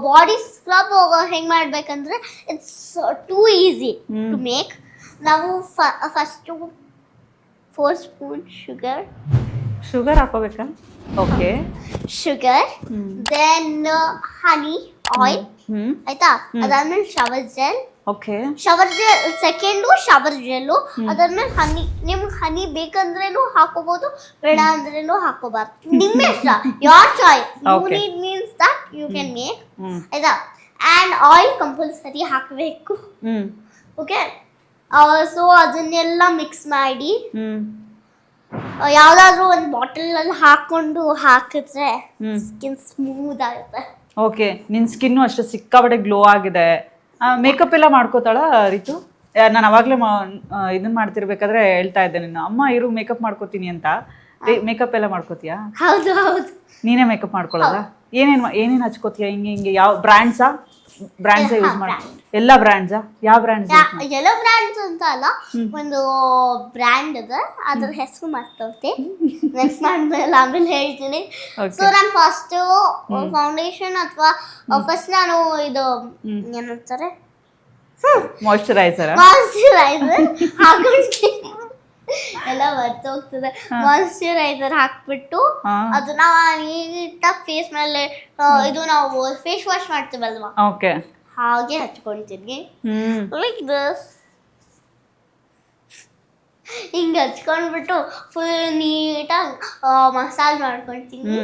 Body scrub ಹೆಂಗೆ ಮಾಡ್ಬೇಕಂದ್ರೆ it's too easy to make. ನಾವು ಫಸ್ಟು 4 ಸ್ಪೂನ್ ಶುಗರ್ ಹಾಕೋಬೇಕಾ? Okay. Sugar, then honey, oil, ಆಯ್ತಾ? ಅದಾದ್ಮೇಲೆ shower gel. Okay. Shower gel second, shower gel. ಅದಾದ್ಮೇಲೆ honey. ನಿಮ್ಗೆ ಹನಿ ಬೇಕಂದ್ರೇನು ಹಾಕೋಬಹುದು, ಬೇಡ ಅಂದ್ರೇನು ಹಾಕೋಬಾರ್ದು, ನಿಮ್ಮ ಇಷ್ಟ. Your choice. You need means that you can make, ಆಯ್ತಾ? ಆ್ಯಂಡ್ ಆಯಿಲ್ ಕಂಪಲ್ಸರಿ ಹಾಕಬೇಕು. ಓಕೆ. ಸೊ ಅದನ್ನೆಲ್ಲ ಮಿಕ್ಸ್ ಮಾಡಿ ಯಾವ್ದಾದ್ರು ಒಂದು ಬಾಟಲ್ ಅಲ್ಲಿ ಹಾಕೊಂಡು ಹಾಕಿದ್ರೆ ಸ್ಕಿನ್ ಸ್ಮೂತ್ ಆಗುತ್ತೆ. ಓಕೆ. ನಿನ್ ಸ್ಕಿನ್ನು ಅಷ್ಟೇ ಸಿಕ್ಕಾಪಟ್ಟೆ ಗ್ಲೋ ಆಗಿದೆ. ಮೇಕಪ್ ಎಲ್ಲ ಮಾಡ್ಕೋತಾಳ ರಿತು? ನಾನು ಅವಾಗಲೇ ಇದನ್ನ ಮಾಡ್ತಿರ್ಬೇಕಾದ್ರೆ ಹೇಳ್ತಾ ಇದ್ದೆ, ನಿನ್ನ ಅಮ್ಮ ಇರು ಮೇಕಪ್ ಮಾಡ್ಕೋತೀನಿ ಅಂತ. ಮೇಕಪ್ ಎಲ್ಲ ಮಾಡ್ಕೋತೀಯಾ? ಹೌದು ಹೌದು. ನೀನೇ ಮೇಕಪ್ ಮಾಡ್ಕೊಳ್ಳೋದಾ? ಏನೇನು ಹಚ್ಕೋತೀಯಾ? ಹಿಂಗೆ ಯಾವ ಬ್ರ್ಯಾಂಡ್ಸಾ ಯೂಸ್ ಮಾಡಿ? ಎಲ್ಲ ಬ್ರ್ಯಾಂಡ್ಸಾ? ಯಾವ ಬ್ರ್ಯಾಂಡ್ಸ್? ಎಲ್ಲ ಬ್ರ್ಯಾಂಡ್ಸ್ ಅಂತ ಅಲ್ಲ, ಒಂದು ಬ್ರ್ಯಾಂಡ್ ಇದೆ, ಅದ್ರ ಹೆಸರು ಮರ್ತೋಗ್ತಿ. ನೆಕ್ಸ್ಟ್ ಮಾಡಿದ್ಮೇಲೆ ಆಮೇಲೆ ಹೇಳ್ತೀನಿ. ಸೊ ನಾನು ಫಸ್ಟ್ ಫೌಂಡೇಶನ್ ಅಥವಾ ಫಸ್ಟ್ ನಾನು ಇದು ಏನಂತಾರೆ ಮಾಯ್ಶ್ಚರೈಸರ್ ಹಾಕೊಂಡು ಎಲ್ಲ ಮರ್ತೋಗ್ತದೆ. ಮಾಯ್ಶ್ಚರೈಸರ್ ಹಾಕ್ಬಿಟ್ಟು ಅದನ್ನ ನೀಟಾಗಿ ಫೇಸ್ ಮೇಲೆ ಇದು ನಾವು ಫೇಸ್ ವಾಶ್ ಮಾಡ್ತೀವಲ್ವಾ, ಓಕೆ, ಹಾಗೆ ಹಚ್ಕೊಳ್ತೀನಿ. Like this. ಹಿಂಗೆ ಹಚ್ಕೊಂಡ್ಬಿಟ್ಟು ಫುಲ್ ನೀಟಾಗಿ ಮಸಾಜ್ ಮಾಡ್ಕೊಳ್ತೀನಿ.